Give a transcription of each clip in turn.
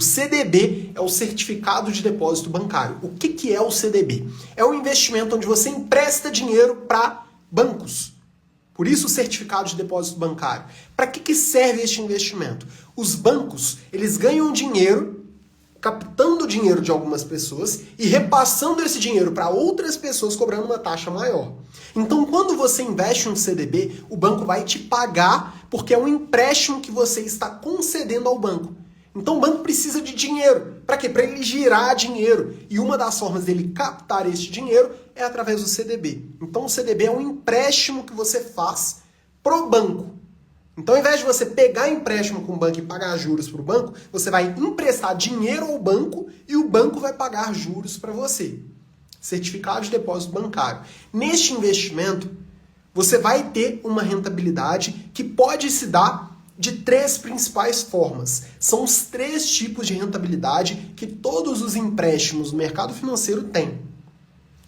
O CDB é o Certificado de Depósito Bancário. O que é o CDB? É um investimento onde você empresta dinheiro para bancos. Por isso o Certificado de Depósito Bancário. Para que serve este investimento? Os bancos, eles ganham dinheiro, captando o dinheiro de algumas pessoas e repassando esse dinheiro para outras pessoas cobrando uma taxa maior. Então, quando você investe um CDB, o banco vai te pagar porque é um empréstimo que você está concedendo ao banco. Então o banco precisa de dinheiro. Para quê? Para ele girar dinheiro. E uma das formas dele captar esse dinheiro é através do CDB. Então o CDB é um empréstimo que você faz pro banco. Então ao invés de você pegar empréstimo com o banco e pagar juros para o banco, você vai emprestar dinheiro ao banco e o banco vai pagar juros para você. Certificado de Depósito Bancário. Neste investimento, você vai ter uma rentabilidade que pode se dar de três principais formas. São os três tipos de rentabilidade que todos os empréstimos no mercado financeiro têm.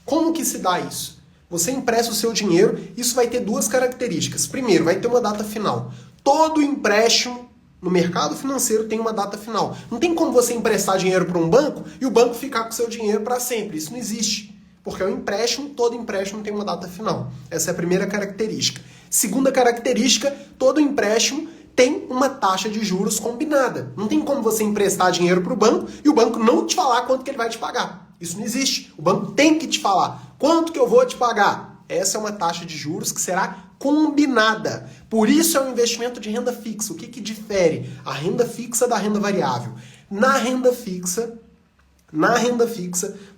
Como que se dá isso? Você empresta o seu dinheiro, isso vai ter duas características. Primeiro, vai ter uma data final. Todo empréstimo no mercado financeiro tem uma data final. Não tem como você emprestar dinheiro para um banco e o banco ficar com o seu dinheiro para sempre. Isso não existe. Porque é um empréstimo, todo empréstimo tem uma data final. Essa é a primeira característica. Segunda característica, todo empréstimo tem uma taxa de juros combinada. Não tem como você emprestar dinheiro para o banco e o banco não te falar quanto que ele vai te pagar. Isso não existe. O banco tem que te falar quanto que eu vou te pagar. Essa é uma taxa de juros que será combinada. Por isso é um investimento de renda fixa. O que difere a renda fixa da renda variável? Na renda fixa,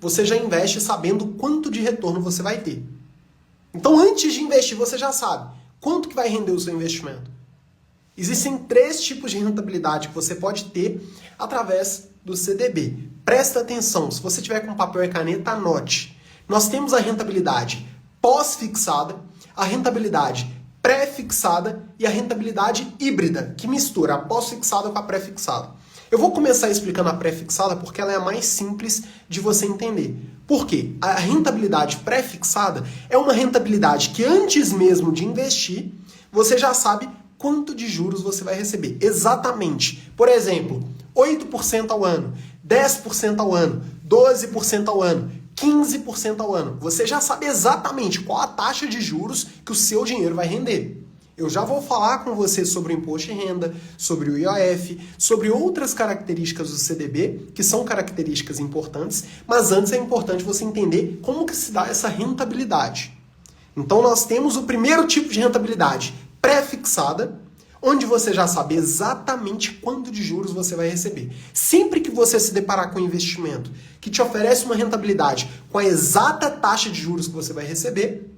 você já investe sabendo quanto de retorno você vai ter. Então, antes de investir, você já sabe quanto que vai render o seu investimento. Existem três tipos de rentabilidade que você pode ter através do CDB. Presta atenção, se você tiver com papel e caneta, anote. Nós temos a rentabilidade pós-fixada, a rentabilidade pré-fixada e a rentabilidade híbrida, que mistura a pós-fixada com a pré-fixada. Eu vou começar explicando a pré-fixada porque ela é a mais simples de você entender. Por quê? A rentabilidade pré-fixada é uma rentabilidade que antes mesmo de investir, você já sabe quanto de juros você vai receber. Exatamente. Por exemplo, 8% ao ano, 10% ao ano, 12% ao ano, 15% ao ano. Você já sabe exatamente qual a taxa de juros que o seu dinheiro vai render. Eu já vou falar com você sobre o imposto de renda, sobre o IOF, sobre outras características do CDB, que são características importantes, mas antes é importante você entender como que se dá essa rentabilidade. Então nós temos o primeiro tipo de rentabilidade, pré-fixada, onde você já sabe exatamente quanto de juros você vai receber. Sempre que você se deparar com um investimento que te oferece uma rentabilidade com a exata taxa de juros que você vai receber,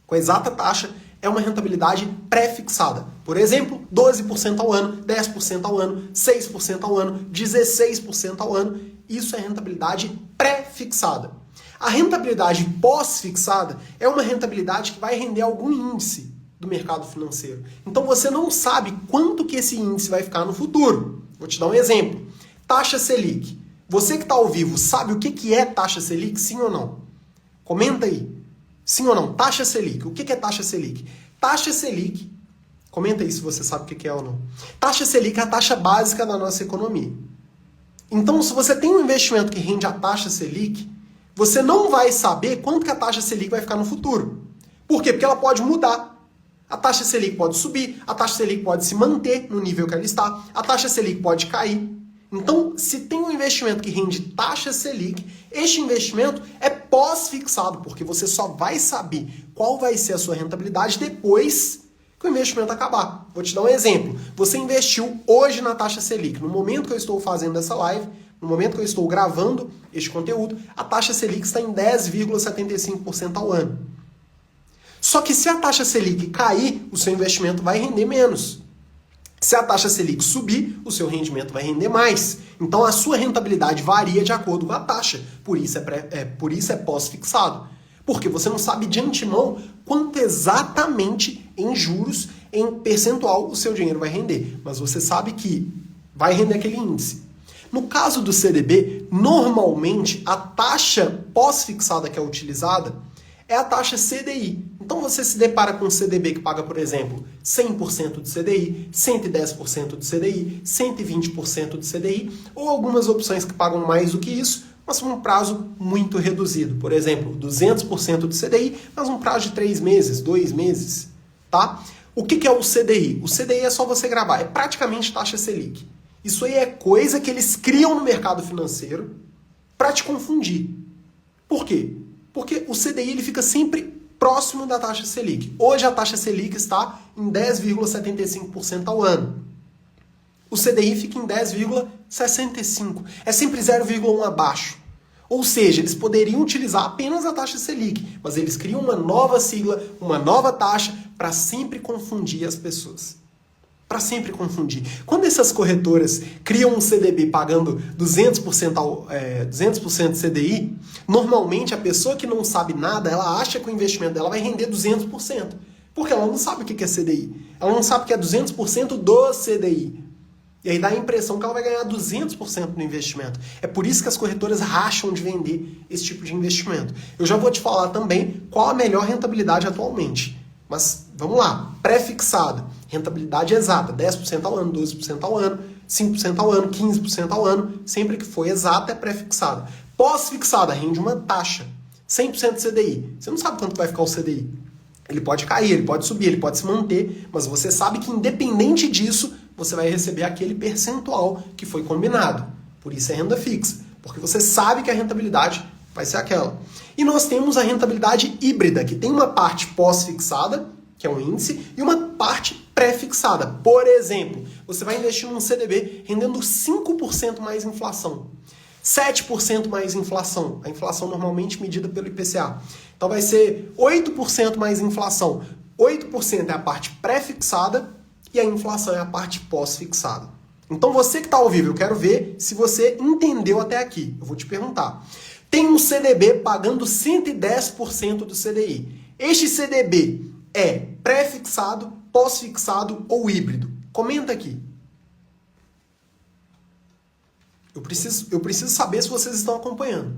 com a exata taxa, é uma rentabilidade pré-fixada. Por exemplo, 12% ao ano, 10% ao ano, 6% ao ano, 16% ao ano. Isso é rentabilidade pré-fixada. A rentabilidade pós-fixada é uma rentabilidade que vai render algum índice do mercado financeiro. Então você não sabe quanto que esse índice vai ficar no futuro. Vou te dar um exemplo. Taxa Selic. Você que está ao vivo sabe o que é taxa Selic, sim ou não? Comenta aí. Sim ou não? Taxa Selic. O que é taxa Selic? Taxa Selic, comenta aí se você sabe o que é ou não. Taxa Selic é a taxa básica da nossa economia. Então, se você tem um investimento que rende a taxa Selic, você não vai saber quanto que a taxa Selic vai ficar no futuro. Por quê? Porque ela pode mudar. A taxa Selic pode subir, a taxa Selic pode se manter no nível que ela está, a taxa Selic pode cair. Então, se tem um investimento que rende taxa Selic, este investimento é pós-fixado, porque você só vai saber qual vai ser a sua rentabilidade depois que o investimento acabar. Vou te dar um exemplo. Você investiu hoje na taxa Selic. No momento que eu estou fazendo essa live, no momento que eu estou gravando este conteúdo, a taxa Selic está em 10,75% ao ano. Só que se a taxa Selic cair, o seu investimento vai render menos. Se a taxa Selic subir, o seu rendimento vai render mais. Então a sua rentabilidade varia de acordo com a taxa. Por isso é pós-fixado. Porque você não sabe de antemão quanto exatamente em juros, em percentual, o seu dinheiro vai render. Mas você sabe que vai render aquele índice. No caso do CDB, normalmente a taxa pós-fixada que é utilizada é a taxa CDI. Então você se depara com um CDB que paga, por exemplo, 100% de CDI, 110% de CDI, 120% de CDI, ou algumas opções que pagam mais do que isso, mas com um prazo muito reduzido. Por exemplo, 200% de CDI, mas um prazo de 3 meses, 2 meses, tá? O que é o CDI? O CDI é só você gravar, é praticamente taxa Selic. Isso aí é coisa que eles criam no mercado financeiro para te confundir. Por quê? Porque o CDI ele fica sempre próximo da taxa Selic. Hoje a taxa Selic está em 10,75% ao ano. O CDI fica em 10,65%. É sempre 0,1 abaixo. Ou seja, eles poderiam utilizar apenas a taxa Selic, mas eles criam uma nova sigla, uma nova taxa, para sempre confundir as pessoas. Para sempre confundir. Quando essas corretoras criam um CDB pagando 200% de CDI, normalmente a pessoa que não sabe nada, ela acha que o investimento dela vai render 200%. Porque ela não sabe o que é CDI. Ela não sabe que é 200% do CDI. E aí dá a impressão que ela vai ganhar 200% no investimento. É por isso que as corretoras racham de vender esse tipo de investimento. Eu já vou te falar também qual a melhor rentabilidade atualmente. Mas vamos lá, pré-fixado, rentabilidade exata, 10% ao ano, 12% ao ano, 5% ao ano, 15% ao ano, sempre que for exata é pré-fixada. Pós-fixada rende uma taxa, 100% de CDI. Você não sabe quanto vai ficar o CDI. Ele pode cair, ele pode subir, ele pode se manter, mas você sabe que independente disso, você vai receber aquele percentual que foi combinado. Por isso é renda fixa, porque você sabe que a rentabilidade vai ser aquela. E nós temos a rentabilidade híbrida, que tem uma parte pós-fixada, que é um índice, e uma parte pré-fixada. Por exemplo, você vai investir num CDB rendendo 5% mais inflação, 7% mais inflação, a inflação normalmente medida pelo IPCA. Então vai ser 8% mais inflação. 8% é a parte pré-fixada e a inflação é a parte pós-fixada. Então você que está ao vivo, eu quero ver se você entendeu até aqui. Eu vou te perguntar. Tem um CDB pagando 110% do CDI. Este CDB é pré-fixado, pós-fixado ou híbrido? Comenta aqui. Eu preciso saber se vocês estão acompanhando.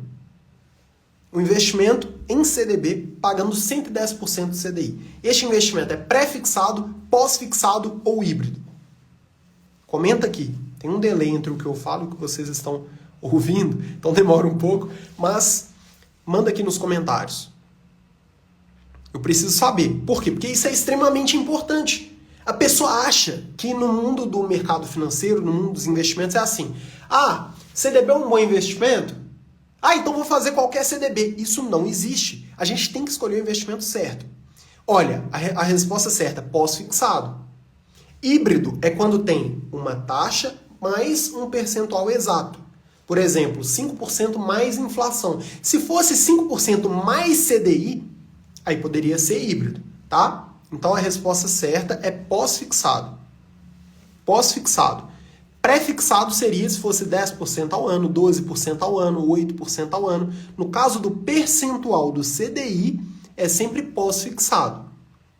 O investimento em CDB pagando 110% do CDI. Este investimento é pré-fixado, pós-fixado ou híbrido? Comenta aqui. Tem um delay entre o que eu falo e o que vocês estão ouvindo, então demora um pouco, mas manda aqui nos comentários. Eu preciso saber. Por quê? Porque isso é extremamente importante. A pessoa acha que no mundo do mercado financeiro, no mundo dos investimentos, é assim. Ah, CDB é um bom investimento? Ah, então vou fazer qualquer CDB. Isso não existe. A gente tem que escolher o investimento certo. Olha, a resposta certa é pós-fixado. Híbrido é quando tem uma taxa mais um percentual exato. Por exemplo, 5% mais inflação. Se fosse 5% mais CDI, aí poderia ser híbrido, tá? Então a resposta certa é pós-fixado. Pós-fixado. Pré-fixado seria se fosse 10% ao ano, 12% ao ano, 8% ao ano. No caso do percentual do CDI, é sempre pós-fixado.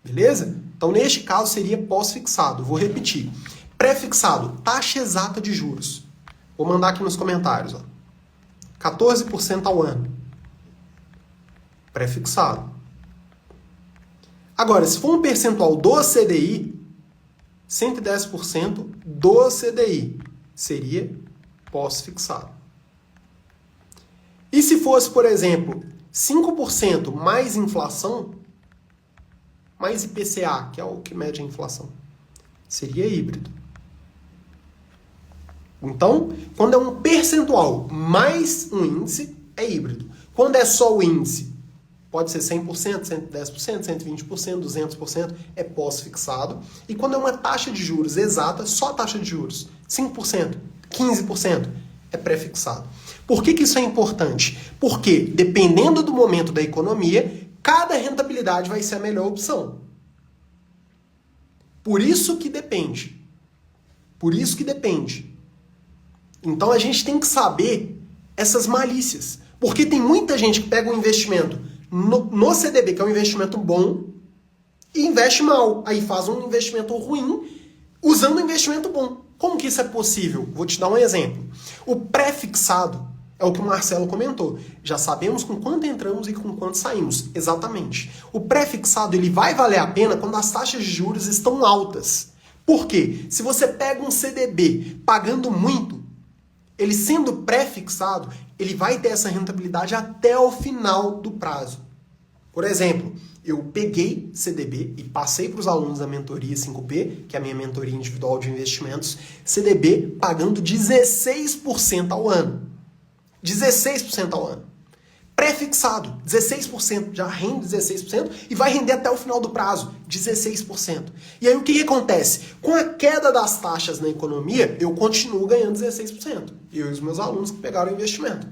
Beleza? Então neste caso seria pós-fixado. Vou repetir. Pré-fixado, taxa exata de juros. Vou mandar aqui nos comentários. Ó. 14% ao ano. Pré-fixado. Agora, se for um percentual do CDI, 110% do CDI seria pós-fixado. E se fosse, por exemplo, 5% mais inflação, mais IPCA, que é o que mede a inflação, seria híbrido. Então, quando é um percentual mais um índice, é híbrido. Quando é só o índice, pode ser 100%, 110%, 120%, 200%, é pós-fixado. E quando é uma taxa de juros exata, só a taxa de juros, 5%, 15%, é pré-fixado. Por que isso é importante? Porque, dependendo do momento da economia, cada rentabilidade vai ser a melhor opção. Por isso que depende. Por isso que depende. Então a gente tem que saber essas malícias. Porque tem muita gente que pega um investimento no CDB, que é um investimento bom, e investe mal. Aí faz um investimento ruim usando um investimento bom. Como que isso é possível? Vou te dar um exemplo. O pré-fixado É o que o Marcelo comentou. Já sabemos com quanto entramos e com quanto saímos. Exatamente. O pré-fixado ele vai valer a pena quando as taxas de juros estão altas. Por quê? Se você pega um CDB pagando muito, ele sendo pré-fixado, ele vai ter essa rentabilidade até o final do prazo. Por exemplo, eu peguei CDB e passei para os alunos da mentoria 5P, que é a minha mentoria individual de investimentos, CDB pagando 16% ao ano. 16% ao ano. Pré-fixado, 16%. Já rende 16% e vai render até o final do prazo, 16%. E aí o que acontece? Com a queda das taxas na economia, eu continuo ganhando 16%. Eu e os meus alunos que pegaram o investimento.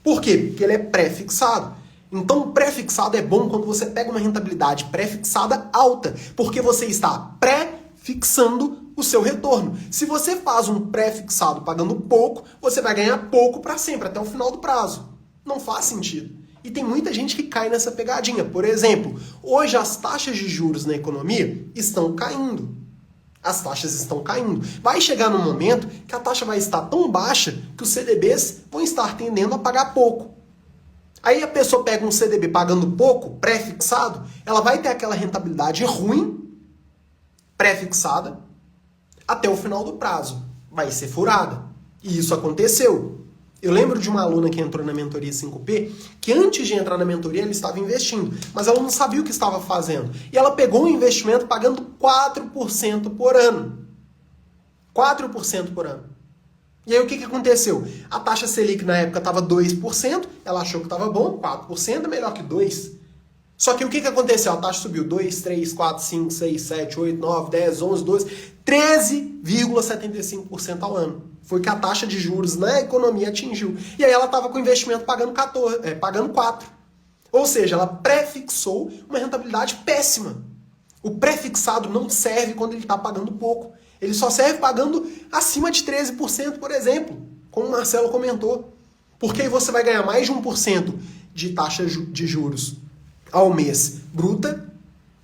Por quê? Porque ele é pré-fixado. Então, o pré-fixado é bom quando você pega uma rentabilidade pré-fixada alta, porque você está pré-fixando o seu retorno. Se você faz um pré-fixado pagando pouco, você vai ganhar pouco para sempre, até o final do prazo. Não faz sentido. E tem muita gente que cai nessa pegadinha. Por exemplo, hoje as taxas de juros na economia estão caindo. As taxas estão caindo. Vai chegar num momento que a taxa vai estar tão baixa que os CDBs vão estar tendendo a pagar pouco. Aí a pessoa pega um CDB pagando pouco, pré-fixado, ela vai ter aquela rentabilidade ruim, pré-fixada, até o final do prazo. Vai ser furada. E isso aconteceu. Eu lembro de uma aluna que entrou na mentoria 5P, que antes de entrar na mentoria ela estava investindo, mas ela não sabia o que estava fazendo. E ela pegou um investimento pagando 4% por ano. 4% por ano. E aí o que aconteceu? A taxa Selic na época estava 2%, ela achou que estava bom, 4% é melhor que 2%. Só que o que aconteceu? A taxa subiu 2, 3, 4, 5, 6, 7, 8, 9, 10, 11, 12, 13,75% ao ano. Foi que a taxa de juros na economia atingiu. E aí ela estava com o investimento pagando 4%. Ou seja, ela pré-fixou uma rentabilidade péssima. O pré-fixado não serve quando ele está pagando pouco. Ele só serve pagando acima de 13%, por exemplo, como o Marcelo comentou. Porque aí você vai ganhar mais de 1% de taxa de juros ao mês bruta,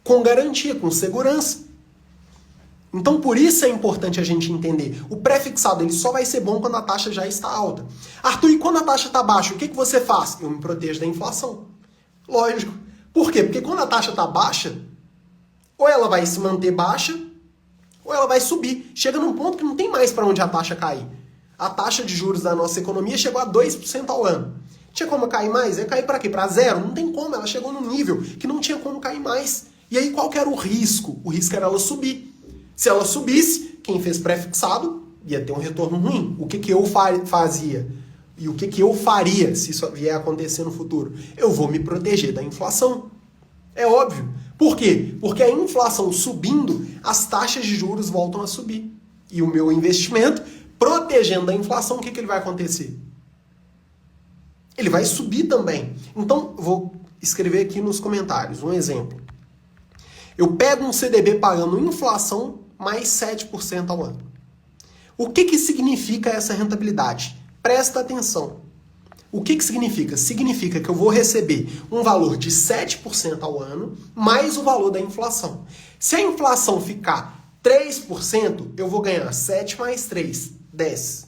com garantia, com segurança. Então, por isso é importante a gente entender. O pré-fixado ele só vai ser bom quando a taxa já está alta. Arthur, e quando a taxa está baixa, o que você faz? Eu me protejo da inflação. Lógico. Por quê? Porque quando a taxa está baixa, ou ela vai se manter baixa, ou ela vai subir. Chega num ponto que não tem mais para onde a taxa cair. A taxa de juros da nossa economia chegou a 2% ao ano. Tinha como cair mais? Ia cair para quê? Para zero? Não tem como. Ela chegou num nível que não tinha como cair mais. E aí qual que era o risco? O risco era ela subir. Se ela subisse, quem fez pré-fixado ia ter um retorno ruim. O que eu fazia? E o que eu faria se isso vier a acontecer no futuro? Eu vou me proteger da inflação. É óbvio. Por quê? Porque a inflação subindo, as taxas de juros voltam a subir. E o meu investimento, protegendo da inflação, o que ele vai acontecer? Ele vai subir também. Então, vou escrever aqui nos comentários um exemplo. Eu pego um CDB pagando inflação mais 7% ao ano. O que significa essa rentabilidade? Presta atenção. O que significa? Significa que eu vou receber um valor de 7% ao ano, mais o valor da inflação. Se a inflação ficar 3%, eu vou ganhar 7 mais 3, 10.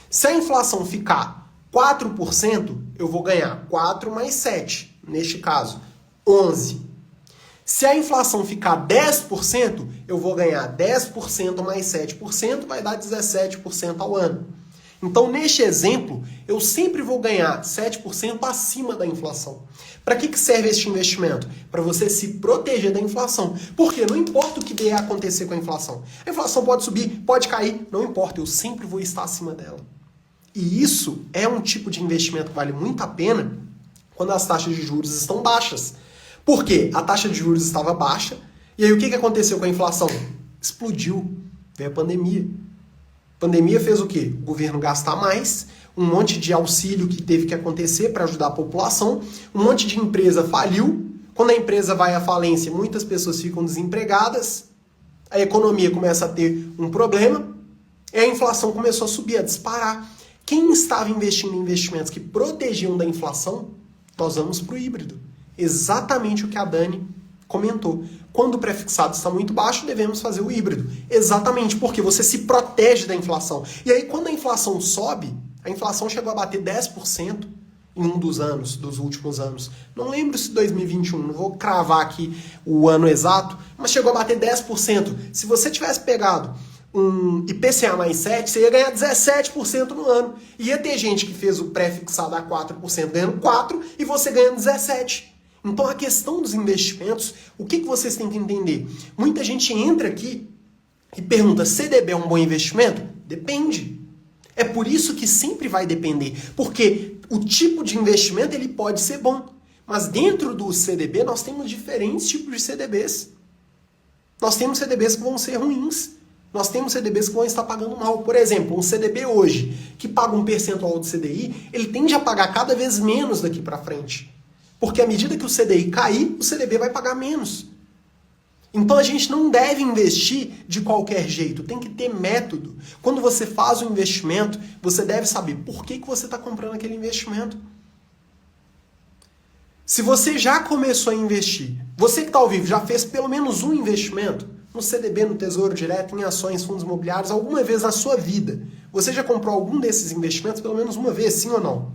Se a inflação ficar 4%, eu vou ganhar 4 mais 7, neste caso, 11. Se a inflação ficar 10%, eu vou ganhar 10% mais 7%, vai dar 17% ao ano. Então, neste exemplo, eu sempre vou ganhar 7% acima da inflação. Para que serve este investimento? Para você se proteger da inflação. Porque não importa o que vier a acontecer com a inflação. A inflação pode subir, pode cair, não importa, eu sempre vou estar acima dela. E isso é um tipo de investimento que vale muito a pena quando as taxas de juros estão baixas. Por quê? A taxa de juros estava baixa, e aí o que aconteceu com a inflação? Explodiu. Veio a pandemia. A pandemia fez o quê? O governo gastar mais, um monte de auxílio que teve que acontecer para ajudar a população, um monte de empresa faliu. Quando a empresa vai à falência, muitas pessoas ficam desempregadas, a economia começa a ter um problema, e a inflação começou a subir, a disparar. Quem estava investindo em investimentos que protegiam da inflação, nós vamos para o híbrido. Exatamente o que a Dani comentou. Quando o pré-fixado está muito baixo, devemos fazer o híbrido. Exatamente, porque você se protege da inflação. E aí, quando a inflação sobe, A inflação chegou a bater 10% em um dos últimos anos. Não lembro se 2021, não vou cravar aqui o ano exato, mas chegou a bater 10%. Se você tivesse pegado um IPCA mais 7, você ia ganhar 17% no ano. Ia ter gente que fez o pré-fixado a 4% ganhando 4% e você ganhando 17%. Então a questão dos investimentos, o que vocês têm que entender? Muita gente entra aqui e pergunta, CDB é um bom investimento? Depende. É por isso que sempre vai depender. Porque o tipo de investimento ele pode ser bom. Mas dentro do CDB nós temos diferentes tipos de CDBs. Nós temos CDBs que vão ser ruins. Nós temos CDBs que vão estar pagando mal. Por exemplo, um CDB hoje, que paga um percentual do CDI, ele tende a pagar cada vez menos daqui para frente. Porque à medida que o CDI cair, o CDB vai pagar menos. Então a gente não deve investir de qualquer jeito, tem que ter método. Quando você faz um investimento, você deve saber por que você está comprando aquele investimento. Se você já começou a investir, você que está ao vivo já fez pelo menos um investimento, no CDB, no Tesouro Direto, em ações, fundos imobiliários, alguma vez na sua vida, você já comprou algum desses investimentos pelo menos uma vez, sim ou não?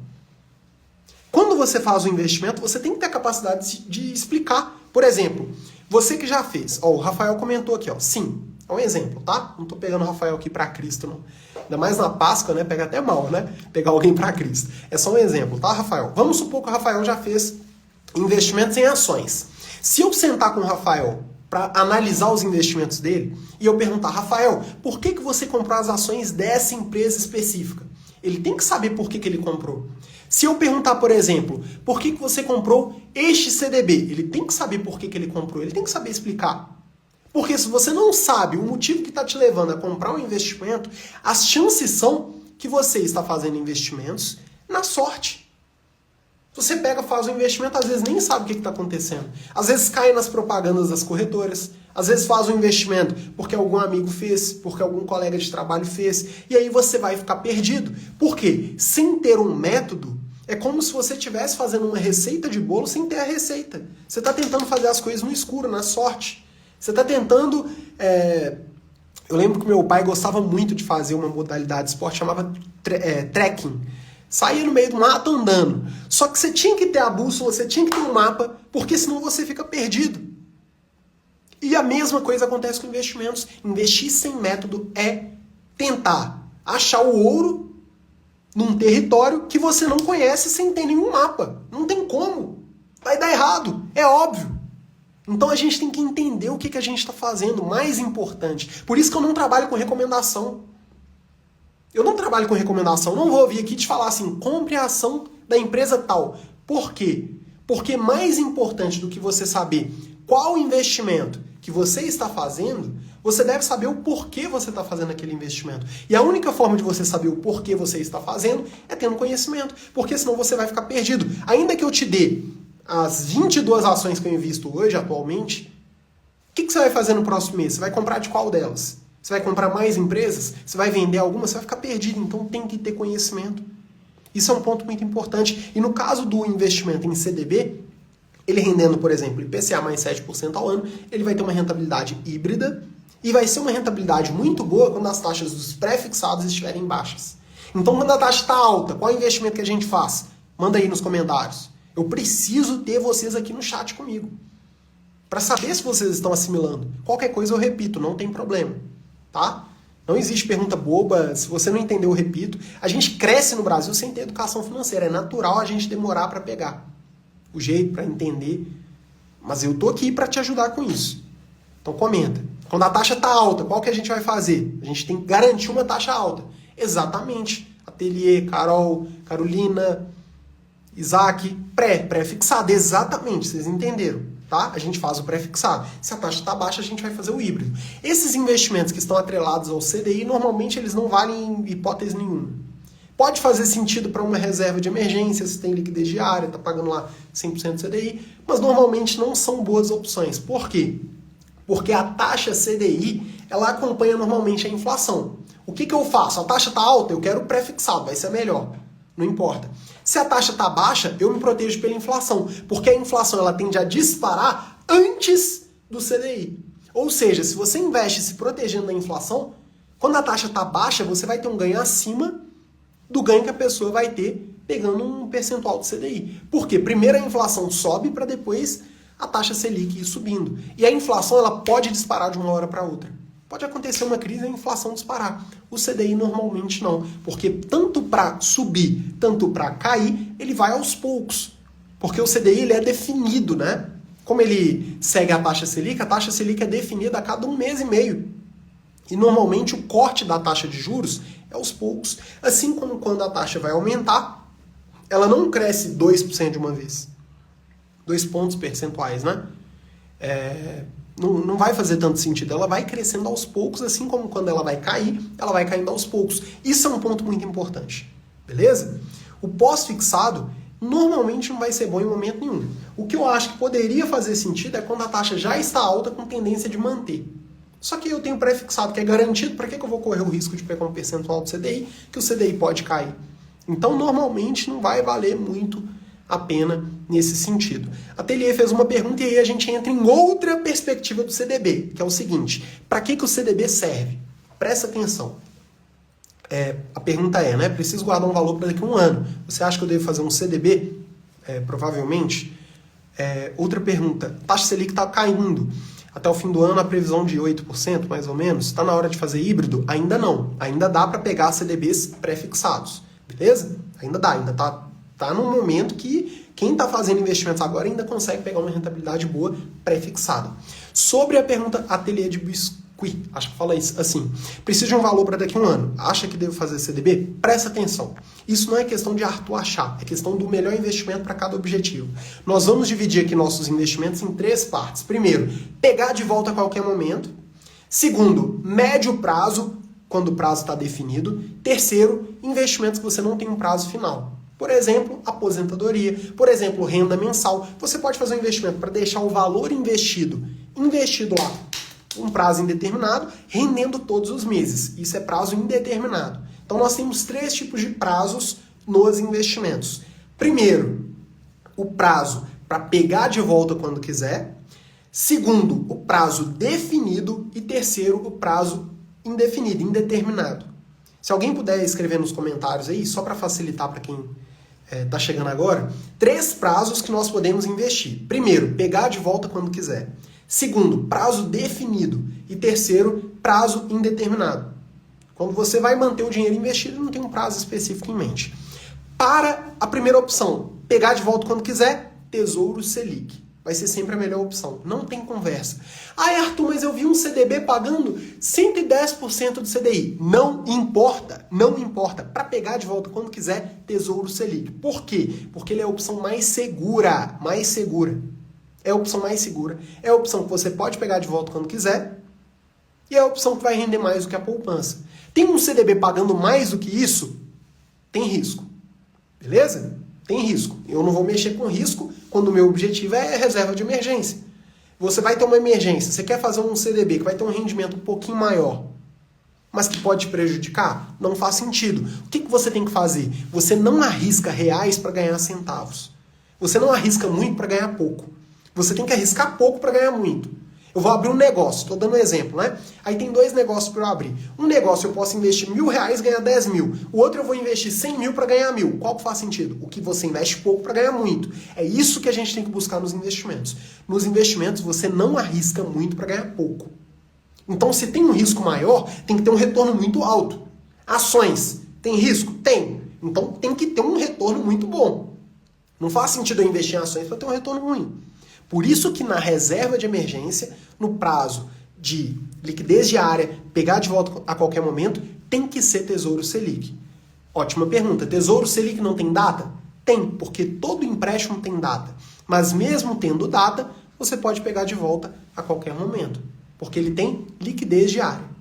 Quando você faz um investimento, você tem que ter a capacidade de explicar. Por exemplo, você que já fez, ó, o Rafael comentou aqui, ó, sim, é um exemplo, tá? Não tô pegando o Rafael aqui para Cristo, não. Ainda mais na Páscoa, né? Pega até mal, né? Pegar alguém para Cristo. É só um exemplo, tá, Rafael? Vamos supor que o Rafael já fez investimentos em ações. Se eu sentar com o Rafael para analisar os investimentos dele e eu perguntar, Rafael, por que você comprou as ações dessa empresa específica? Ele tem que saber por que ele comprou. Se eu perguntar, por exemplo, por que você comprou este CDB? Ele tem que saber por que ele comprou, ele tem que saber explicar. Porque se você não sabe o motivo que está te levando a comprar um investimento, as chances são que você está fazendo investimentos na sorte. Você pega, faz um investimento, às vezes nem sabe o que está acontecendo. Às vezes cai nas propagandas das corretoras. Às vezes faz um investimento porque algum amigo fez, porque algum colega de trabalho fez. E aí você vai ficar perdido. Por quê? Sem ter um método, é como se você estivesse fazendo uma receita de bolo sem ter a receita. Você está tentando fazer as coisas no escuro, na sorte. Você está tentando... Eu lembro que meu pai gostava muito de fazer uma modalidade de esporte chamada trekking. Saía no meio do mato andando. Só que você tinha que ter a bússola, você tinha que ter um mapa, porque senão você fica perdido. E a mesma coisa acontece com investimentos. Investir sem método é tentar achar o ouro num território que você não conhece sem ter nenhum mapa. Não tem como. Vai dar errado. É óbvio. Então a gente tem que entender o que a gente está fazendo. Mais importante. Por isso que eu não trabalho com recomendação. Eu não trabalho com recomendação. Não vou vir aqui te falar assim, compre a ação da empresa tal. Por quê? Porque mais importante do que você saber qual investimento que você está fazendo, você deve saber o porquê você está fazendo aquele investimento. E a única forma de você saber o porquê você está fazendo é tendo conhecimento. Porque senão você vai ficar perdido. Ainda que eu te dê as 22 ações que eu invisto hoje, atualmente, o que você vai fazer no próximo mês? Você vai comprar de qual delas? Você vai comprar mais empresas? Você vai vender algumas? Você vai ficar perdido. Então tem que ter conhecimento. Isso é um ponto muito importante. E no caso do investimento em CDB, ele rendendo, por exemplo, IPCA mais 7% ao ano, ele vai ter uma rentabilidade híbrida e vai ser uma rentabilidade muito boa quando as taxas dos pré-fixados estiverem baixas. Então, quando a taxa está alta, qual é o investimento que a gente faz? Manda aí nos comentários. Eu preciso ter vocês aqui no chat comigo para saber se vocês estão assimilando. Qualquer coisa eu repito, não tem problema. Tá? Não existe pergunta boba, se você não entendeu, eu repito. A gente cresce no Brasil sem ter educação financeira. É natural a gente demorar para pegar o jeito, para entender. Mas eu tô aqui para te ajudar com isso. Então comenta. Quando a taxa tá alta, qual que a gente vai fazer? A gente tem que garantir uma taxa alta. Exatamente. Ateliê, Carol, Carolina, Isaac, pré-fixado. Exatamente, vocês entenderam. Tá? A gente faz o pré-fixado. Se a taxa está baixa, a gente vai fazer o híbrido. Esses investimentos que estão atrelados ao CDI, normalmente eles não valem em hipótese nenhuma. Pode fazer sentido para uma reserva de emergência, se tem liquidez diária, está pagando lá 100% do CDI, mas normalmente não são boas opções. Por quê? Porque a taxa CDI, ela acompanha normalmente a inflação. O que eu faço? A taxa está alta, eu quero o pré-fixado, vai ser melhor. Não importa. Se a taxa está baixa, eu me protejo pela inflação, porque a inflação ela tende a disparar antes do CDI. Ou seja, se você investe se protegendo da inflação, quando a taxa está baixa, você vai ter um ganho acima do ganho que a pessoa vai ter pegando um percentual do CDI. Por quê? Primeiro a inflação sobe para depois a taxa Selic ir subindo. E a inflação ela pode disparar de uma hora para outra. Pode acontecer uma crise e a inflação disparar. O CDI normalmente não, porque tanto para subir, tanto para cair, ele vai aos poucos. Porque o CDI ele é definido, né? Como ele segue a taxa Selic é definida a cada 1 mês e meio. E normalmente o corte da taxa de juros é aos poucos. Assim como quando a taxa vai aumentar, ela não cresce 2% de uma vez. 2 pontos percentuais, né? Não vai fazer tanto sentido. Ela vai crescendo aos poucos, assim como quando ela vai cair, ela vai caindo aos poucos. Isso é um ponto muito importante. Beleza? O pós-fixado normalmente não vai ser bom em momento nenhum. O que eu acho que poderia fazer sentido é quando a taxa já está alta com tendência de manter. Só que eu tenho pré-fixado que é garantido, para que eu vou correr o risco de pegar um percentual do CDI, que o CDI pode cair? Então, normalmente, não vai valer muito a pena nesse sentido. A Atelier fez uma pergunta e aí a gente entra em outra perspectiva do CDB, que é o seguinte: para que o CDB serve? Presta atenção. A pergunta é, né? Preciso guardar um valor para daqui a 1 ano. Você acha que eu devo fazer um CDB? Provavelmente. Outra pergunta. Taxa Selic está caindo. Até o fim do ano, a previsão de 8%, mais ou menos. Está na hora de fazer híbrido? Ainda não. Ainda dá para pegar CDBs pré-fixados. Beleza? Ainda dá. Ainda tá num momento que quem está fazendo investimentos agora ainda consegue pegar uma rentabilidade boa pré-fixada. Sobre a pergunta Atelier de Biscuit, acho que fala isso assim. Preciso de um valor para daqui a 1 ano. Acha que devo fazer CDB? Presta atenção. Isso não é questão de Arthur achar, é questão do melhor investimento para cada objetivo. Nós vamos dividir aqui nossos investimentos em 3 partes. Primeiro, pegar de volta a qualquer momento. Segundo, médio prazo, quando o prazo está definido. Terceiro, investimentos que você não tem um prazo final. Por exemplo, aposentadoria, por exemplo, renda mensal. Você pode fazer um investimento para deixar o valor investido lá um prazo indeterminado, rendendo todos os meses. Isso é prazo indeterminado. Então nós temos 3 tipos de prazos nos investimentos. Primeiro, o prazo para pegar de volta quando quiser. Segundo, o prazo definido. E terceiro, o prazo indefinido, indeterminado. Se alguém puder escrever nos comentários aí, só para facilitar para quem está chegando agora, 3 prazos que nós podemos investir. Primeiro, pegar de volta quando quiser. Segundo, prazo definido. E terceiro, prazo indeterminado. Quando você vai manter o dinheiro investido, não tem um prazo específico em mente. Para a primeira opção, pegar de volta quando quiser, Tesouro Selic. Vai ser sempre a melhor opção. Não tem conversa. Arthur, mas eu vi um CDB pagando 110% do CDI. Não importa, não importa. Para pegar de volta quando quiser, Tesouro Selic. Por quê? Porque ele é a opção mais segura. Mais segura. É a opção mais segura. É a opção que você pode pegar de volta quando quiser. E é a opção que vai render mais do que a poupança. Tem um CDB pagando mais do que isso? Tem risco. Beleza? Tem risco. Eu não vou mexer com risco quando o meu objetivo é reserva de emergência. Você vai ter uma emergência, você quer fazer um CDB que vai ter um rendimento um pouquinho maior, mas que pode te prejudicar? Não faz sentido. O que você tem que fazer? Você não arrisca reais para ganhar centavos. Você não arrisca muito para ganhar pouco. Você tem que arriscar pouco para ganhar muito. Eu vou abrir um negócio, estou dando um exemplo, né? Aí tem 2 negócios para eu abrir. Um negócio eu posso investir R$1.000 e ganhar 10 mil. O outro eu vou investir 100 mil para ganhar 1.000. Qual que faz sentido? O que você investe pouco para ganhar muito. É isso que a gente tem que buscar nos investimentos. Nos investimentos você não arrisca muito para ganhar pouco. Então se tem um risco maior, tem que ter um retorno muito alto. Ações, tem risco? Tem. Então tem que ter um retorno muito bom. Não faz sentido eu investir em ações para ter um retorno ruim. Por isso que na reserva de emergência, no prazo de liquidez diária, pegar de volta a qualquer momento, tem que ser Tesouro Selic. Ótima pergunta. Tesouro Selic não tem data? Tem, porque todo empréstimo tem data. Mas mesmo tendo data, você pode pegar de volta a qualquer momento. Porque ele tem liquidez diária.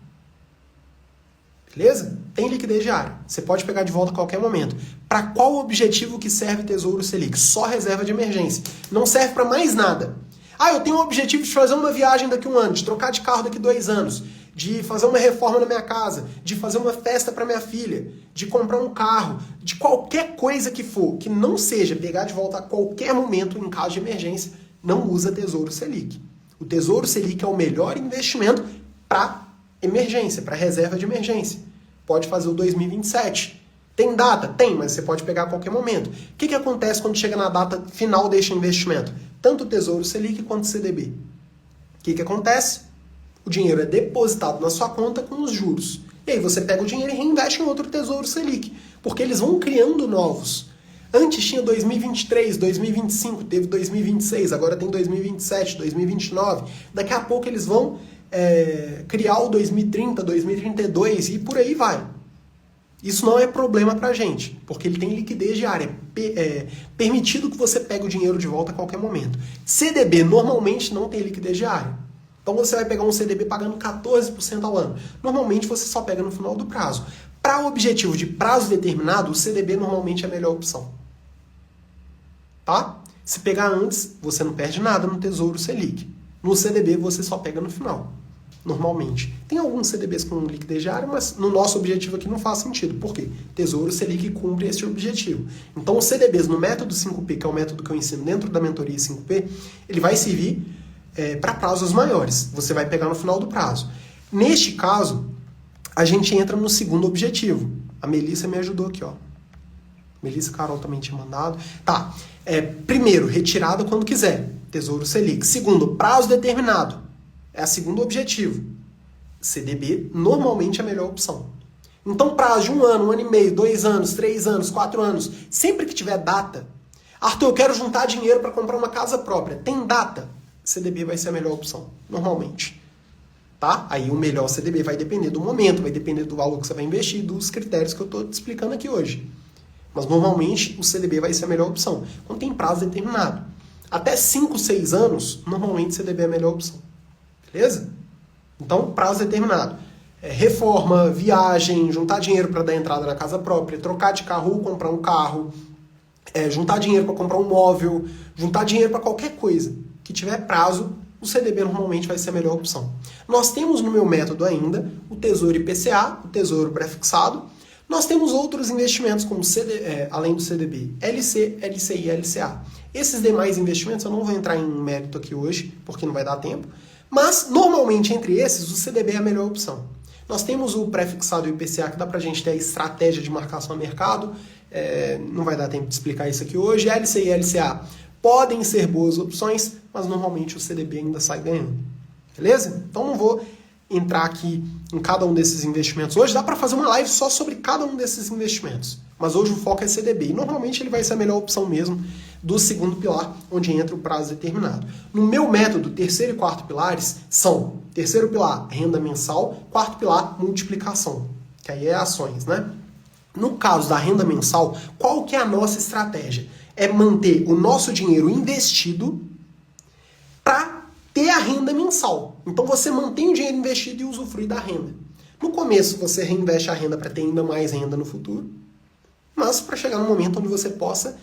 Beleza? Tem liquidez diária. Você pode pegar de volta a qualquer momento. Para qual objetivo que serve Tesouro Selic? Só reserva de emergência. Não serve para mais nada. Eu tenho o objetivo de fazer uma viagem daqui a 1 ano, de trocar de carro daqui a 2 anos, de fazer uma reforma na minha casa, de fazer uma festa para minha filha, de comprar um carro, de qualquer coisa que for, que não seja pegar de volta a qualquer momento em caso de emergência, não usa Tesouro Selic. O Tesouro Selic é o melhor investimento para emergência, para reserva de emergência. Pode fazer o 2027. Tem data? Tem, mas você pode pegar a qualquer momento. O que acontece quando chega na data final deste investimento? Tanto o Tesouro Selic quanto o CDB. O que acontece? O dinheiro é depositado na sua conta com os juros. E aí você pega o dinheiro e reinveste em outro Tesouro Selic. Porque eles vão criando novos. Antes tinha 2023, 2025, teve 2026, agora tem 2027, 2029. Daqui a pouco eles vão criar o 2030, 2032 e por aí vai. Isso não é problema pra gente, porque ele tem liquidez diária. É permitido que você pegue o dinheiro de volta a qualquer momento. CDB normalmente não tem liquidez diária. Então você vai pegar um CDB pagando 14% ao ano. Normalmente você só pega no final do prazo. Para o objetivo de prazo determinado, o CDB normalmente é a melhor opção. Tá? Se pegar antes, você não perde nada no Tesouro Selic. No CDB você só pega no final. Normalmente. Tem alguns CDBs com liquidez diária, mas no nosso objetivo aqui não faz sentido. Por quê? Tesouro Selic cumpre esse objetivo. Então os CDBs no método 5P, que é o método que eu ensino dentro da mentoria 5P, ele vai servir para prazos maiores. Você vai pegar no final do prazo. Neste caso, a gente entra no segundo objetivo. A Melissa me ajudou aqui, ó. Melissa, Carol também tinha mandado. Tá. Primeiro, retirada quando quiser. Tesouro Selic. Segundo, prazo determinado. É o segundo objetivo. CDB normalmente é a melhor opção. Então, prazo de 1 ano, 1 ano e meio, 2 anos, 3 anos, 4 anos, sempre que tiver data. Arthur, eu quero juntar dinheiro para comprar uma casa própria. Tem data? CDB vai ser a melhor opção, normalmente. Tá? Aí o melhor CDB vai depender do momento, vai depender do valor que você vai investir, dos critérios que eu estou te explicando aqui hoje. Mas normalmente o CDB vai ser a melhor opção, quando tem prazo determinado. Até 5, 6 anos, normalmente o CDB é a melhor opção. Beleza? Então, prazo determinado. Reforma, viagem, juntar dinheiro para dar entrada na casa própria, trocar de carro ou comprar um carro, juntar dinheiro para comprar um móvel, juntar dinheiro para qualquer coisa que tiver prazo, o CDB normalmente vai ser a melhor opção. Nós temos no meu método ainda o Tesouro IPCA, o Tesouro Prefixado. Nós temos outros investimentos como além do CDB, LC, LCI e LCA. Esses demais investimentos eu não vou entrar em mérito aqui hoje, porque não vai dar tempo. Mas, normalmente, entre esses, o CDB é a melhor opção. Nós temos o prefixado e o IPCA, que dá pra gente ter a estratégia de marcação a mercado. Não vai dar tempo de explicar isso aqui hoje. LCI e LCA podem ser boas opções, mas normalmente o CDB ainda sai ganhando. Beleza? Então não vou entrar aqui em cada um desses investimentos hoje. Dá para fazer uma live só sobre cada um desses investimentos. Mas hoje o foco é CDB. E normalmente ele vai ser a melhor opção mesmo do segundo pilar, onde entra o prazo determinado. No meu método, terceiro e quarto pilares são: terceiro pilar, renda mensal; quarto pilar, multiplicação, que aí é ações, né? No caso da renda mensal, qual que é a nossa estratégia? É manter o nosso dinheiro investido para ter a renda mensal. Então você mantém o dinheiro investido e usufrui da renda. No começo você reinveste a renda para ter ainda mais renda no futuro, mas para chegar no momento onde você possa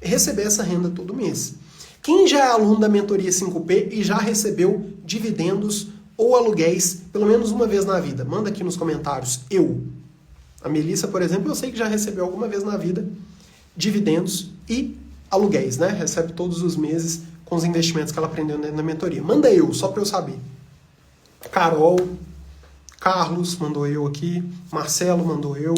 receber essa renda todo mês. Quem já é aluno da mentoria 5P e já recebeu dividendos ou aluguéis pelo menos uma vez na vida? Manda aqui nos comentários. A Melissa, por exemplo, eu sei que já recebeu alguma vez na vida dividendos e aluguéis, né? Recebe todos os meses com os investimentos que ela aprendeu na mentoria. Manda só para eu saber. Carol, Carlos mandou eu aqui, Marcelo mandou eu,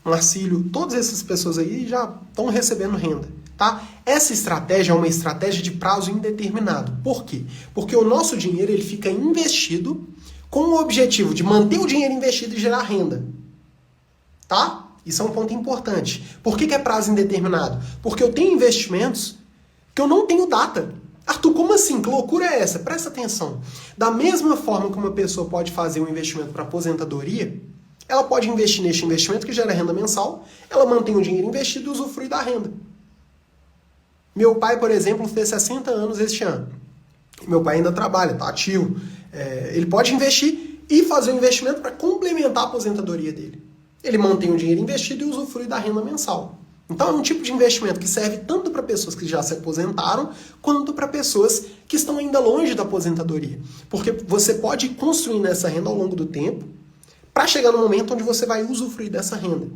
Marcílio, todas essas pessoas aí já estão recebendo renda, tá? Essa estratégia é uma estratégia de prazo indeterminado. Por quê? Porque o nosso dinheiro ele fica investido com o objetivo de manter o dinheiro investido e gerar renda, tá? Isso é um ponto importante. Por que é prazo indeterminado? Porque eu tenho investimentos que eu não tenho data. Arthur, como assim? Que loucura é essa? Presta atenção. Da mesma forma que uma pessoa pode fazer um investimento para aposentadoria, ela pode investir neste investimento que gera renda mensal, ela mantém o dinheiro investido e usufrui da renda. Meu pai, por exemplo, fez 60 anos este ano. Meu pai ainda trabalha, está ativo. Ele pode investir e fazer um investimento para complementar a aposentadoria dele. Ele mantém o dinheiro investido e usufrui da renda mensal. Então é um tipo de investimento que serve tanto para pessoas que já se aposentaram, quanto para pessoas que estão ainda longe da aposentadoria. Porque você pode ir construindo essa renda ao longo do tempo, para chegar no momento onde você vai usufruir dessa renda.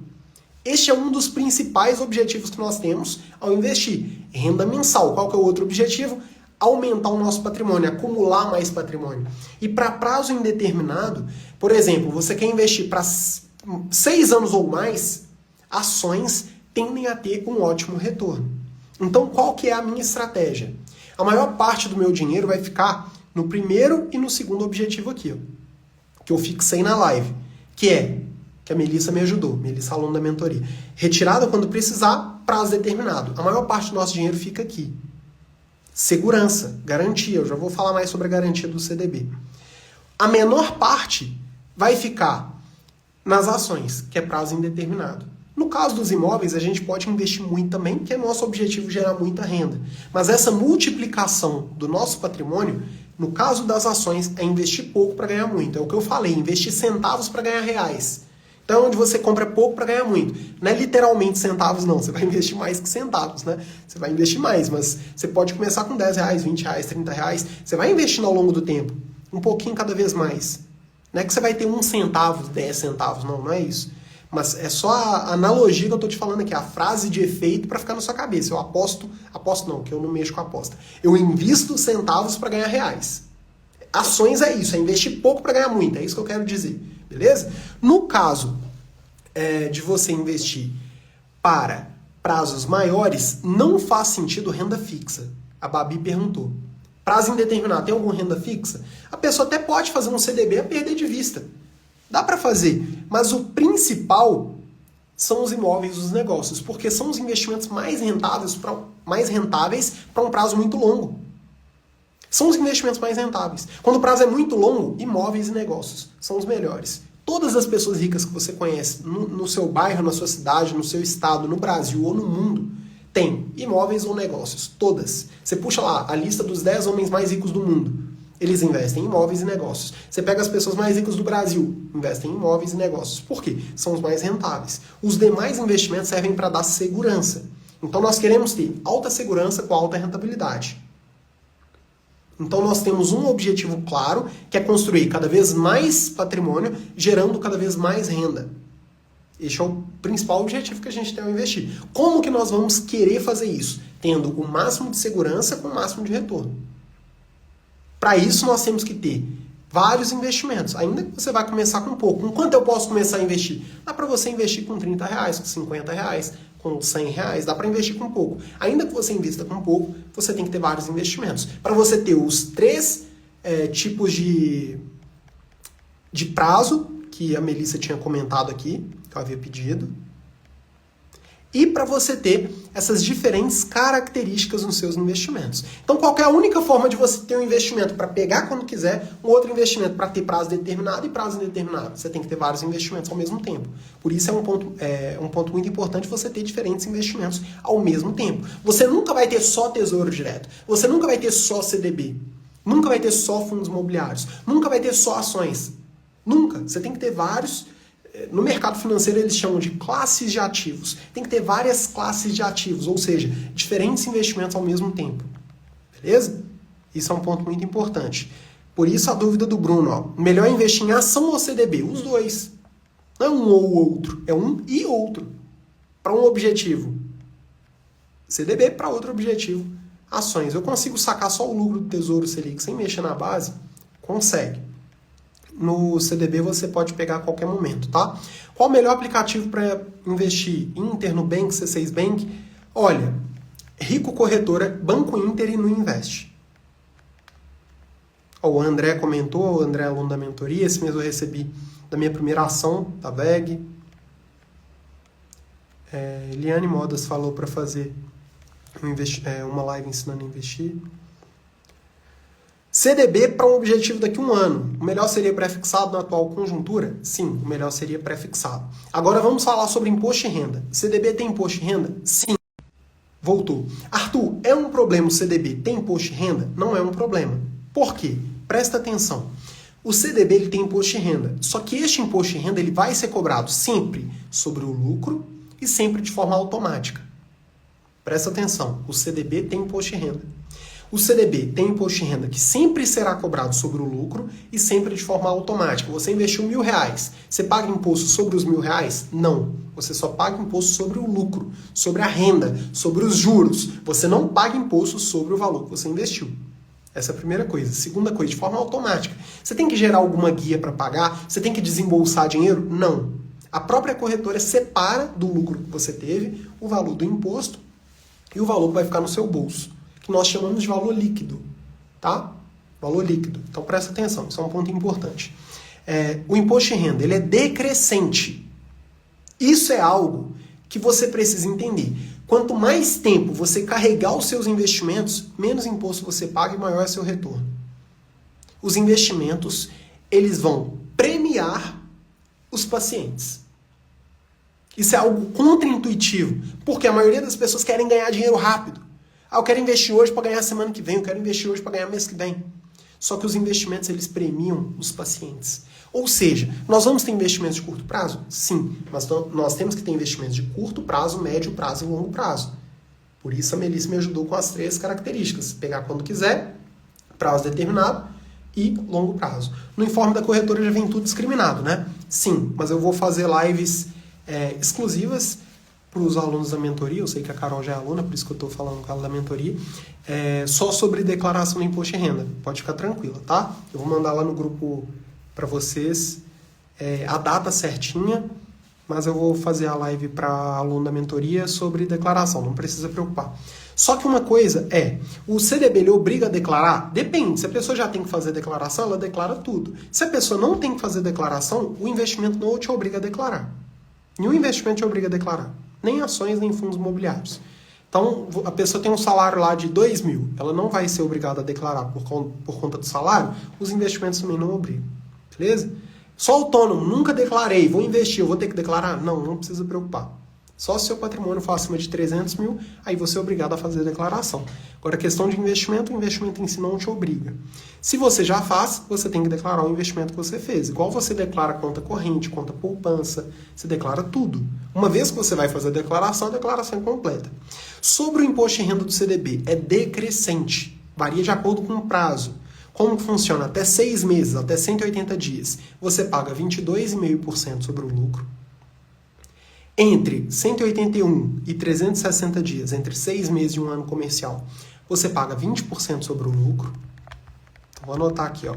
Este é um dos principais objetivos que nós temos ao investir. Renda mensal. Qual que é o outro objetivo? Aumentar o nosso patrimônio, acumular mais patrimônio. E para prazo indeterminado, por exemplo, você quer investir para 6 anos ou mais, Ações tendem a ter um ótimo retorno. Então, qual que é a minha estratégia? A maior parte do meu dinheiro vai ficar no primeiro e no segundo objetivo aqui, ó, que eu fixei na live, que a Melissa me ajudou, Melissa, aluna da mentoria. Retirada quando precisar, prazo determinado. A maior parte do nosso dinheiro fica aqui. Segurança, garantia, eu já vou falar mais sobre a garantia do CDB. A menor parte vai ficar nas ações, que é prazo indeterminado. No caso dos imóveis, a gente pode investir muito também, que é nosso objetivo gerar muita renda. Mas essa multiplicação do nosso patrimônio, no caso das ações, é investir pouco para ganhar muito. É o que eu falei, investir centavos para ganhar reais. Então, onde você compra pouco para ganhar muito. Não é literalmente centavos, não. Você vai investir mais que centavos, né? Você vai investir mais, mas você pode começar com 10 reais, 20 reais, 30 reais. Você vai investindo ao longo do tempo. Um pouquinho cada vez mais. Não é que você vai ter 1 centavo, 10 centavos, não é isso. Mas é só a analogia que eu tô te falando aqui, a frase de efeito para ficar na sua cabeça. Eu aposto não, que eu não mexo com aposta. Eu invisto centavos para ganhar reais. Ações é isso, é investir pouco para ganhar muito, é isso que eu quero dizer, beleza? No caso de você investir para prazos maiores, não faz sentido renda fixa. A Babi perguntou. Prazo indeterminado, tem alguma renda fixa? A pessoa até pode fazer um CDB a perder de vista. Dá para fazer, mas o principal são os imóveis, os negócios, porque são os investimentos mais rentáveis para um prazo muito longo. São os investimentos mais rentáveis. Quando o prazo é muito longo, imóveis e negócios são os melhores. Todas as pessoas ricas que você conhece no seu bairro, na sua cidade, no seu estado, no Brasil ou no mundo, tem imóveis ou negócios. Todas. Você puxa lá a lista dos 10 homens mais ricos do mundo. Eles investem em imóveis e negócios. Você pega as pessoas mais ricas do Brasil, investem em imóveis e negócios. Por quê? São os mais rentáveis. Os demais investimentos servem para dar segurança. Então nós queremos ter alta segurança com alta rentabilidade. Então nós temos um objetivo claro, que é construir cada vez mais patrimônio, gerando cada vez mais renda. Este é o principal objetivo que a gente tem ao investir. Como que nós vamos querer fazer isso? Tendo o máximo de segurança com o máximo de retorno. Para isso, nós temos que ter vários investimentos, ainda que você vai começar com pouco. Com quanto eu posso começar a investir? Dá para você investir com 30 reais, com 50 reais, com 100 reais, dá para investir com pouco. Ainda que você invista com pouco, você tem que ter vários investimentos. Para você ter os 3 tipos de prazo, que a Melissa tinha comentado aqui, que eu havia pedido. E para você ter essas diferentes características nos seus investimentos. Então, qual é a única forma de você ter um investimento para pegar quando quiser, um outro investimento para ter prazo determinado e prazo indeterminado? Você tem que ter vários investimentos ao mesmo tempo. Por isso é um ponto muito importante você ter diferentes investimentos ao mesmo tempo. Você nunca vai ter só tesouro direto. Você nunca vai ter só CDB. Nunca vai ter só fundos imobiliários. Nunca vai ter só ações. Nunca. Você tem que ter vários. No mercado financeiro eles chamam de classes de ativos. Tem que ter várias classes de ativos, ou seja, diferentes investimentos ao mesmo tempo. Beleza? Isso é um ponto muito importante. Por isso a dúvida do Bruno, ó, melhor investir em ação ou CDB? Os dois. Não é um ou outro, é um e outro. Para um objetivo, CDB, para outro objetivo, ações. Eu consigo sacar só o lucro do Tesouro Selic sem mexer na base? Consegue. No CDB você pode pegar a qualquer momento, tá? Qual o melhor aplicativo para investir? Inter, Nubank, C6 Bank? Olha, Rico Corretora, Banco Inter e Nuinvest. O André comentou, o André é aluno da mentoria, esse mês eu recebi da minha primeira ação, da VEG. Eliane Modas falou para fazer uma live ensinando a investir. CDB para um objetivo daqui a 1 ano. O melhor seria pré-fixado na atual conjuntura? Sim, o melhor seria pré-fixado. Agora vamos falar sobre imposto de renda. CDB tem imposto de renda? Sim. Voltou. Arthur, é um problema o CDB tem imposto de renda? Não é um problema. Por quê? Presta atenção. O CDB ele tem imposto de renda. Só que este imposto de renda ele vai ser cobrado sempre sobre o lucro e sempre de forma automática. Presta atenção. O CDB tem imposto de renda. O CDB tem imposto de renda que sempre será cobrado sobre o lucro e sempre de forma automática. Você investiu R$1.000, você paga imposto sobre os R$1.000? Não. Você só paga imposto sobre o lucro, sobre a renda, sobre os juros. Você não paga imposto sobre o valor que você investiu. Essa é a primeira coisa. Segunda coisa, de forma automática. Você tem que gerar alguma guia para pagar? Você tem que desembolsar dinheiro? Não. A própria corretora separa do lucro que você teve o valor do imposto e o valor que vai ficar no seu bolso, que nós chamamos de valor líquido, tá? Valor líquido. Então presta atenção, isso é um ponto importante. O imposto de renda, ele é decrescente. Isso é algo que você precisa entender. Quanto mais tempo você carregar os seus investimentos, menos imposto você paga e maior é seu retorno. Os investimentos, eles vão premiar os pacientes. Isso é algo contraintuitivo, porque a maioria das pessoas querem ganhar dinheiro rápido. Eu quero investir hoje para ganhar semana que vem, eu quero investir hoje para ganhar mês que vem. Só que os investimentos, eles premiam os pacientes. Ou seja, nós vamos ter investimentos de curto prazo? Sim, mas nós temos que ter investimentos de curto prazo, médio prazo e longo prazo. Por isso a Melissa me ajudou com as 3 características. Pegar quando quiser, prazo determinado e longo prazo. No informe da corretora já vem tudo discriminado, né? Sim, mas eu vou fazer lives exclusivas para os alunos da mentoria. Eu sei que a Carol já é aluna, por isso que eu estou falando com ela da mentoria. Só sobre declaração do imposto de renda. Pode ficar tranquila, tá? Eu vou mandar lá no grupo para vocês a data certinha, mas eu vou fazer a live para aluno da mentoria sobre declaração, não precisa preocupar. Só que uma coisa o CDB ele obriga a declarar? Depende, se a pessoa já tem que fazer declaração, ela declara tudo. Se a pessoa não tem que fazer declaração, o investimento não te obriga a declarar. Nenhum investimento te obriga a declarar, nem ações, nem fundos imobiliários. Então, a pessoa tem um salário lá de 2 mil, ela não vai ser obrigada a declarar por conta do salário, os investimentos também não obrigam. Beleza? Só autônomo, nunca declarei, vou investir, eu vou ter que declarar? Não precisa preocupar. Só se seu patrimônio for acima de 300 mil, aí você é obrigado a fazer a declaração. Agora, a questão de investimento, o investimento em si não te obriga. Se você já faz, você tem que declarar o investimento que você fez. Igual você declara conta corrente, conta poupança, você declara tudo. Uma vez que você vai fazer a declaração é completa. Sobre o imposto de renda do CDB, é decrescente, varia de acordo com o prazo. Como funciona? Até 6 meses, até 180 dias, você paga 22,5% sobre o lucro. Entre 181 e 360 dias, entre 6 meses e um ano comercial, você paga 20% sobre o lucro. Então, vou anotar aqui, ó.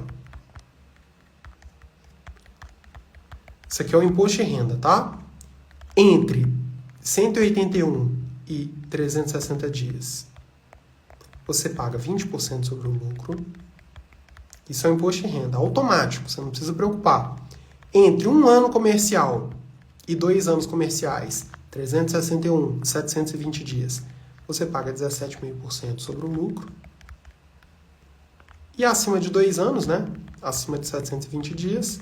Isso aqui é o imposto de renda, tá? Entre 181 e 360 dias, você paga 20% sobre o lucro. Isso é o imposto de renda, automático, você não precisa preocupar. Entre um ano comercial e 2 anos comerciais, 361, 720 dias, você paga 17,5% sobre o lucro. E acima de 2 anos, né? Acima de 720 dias,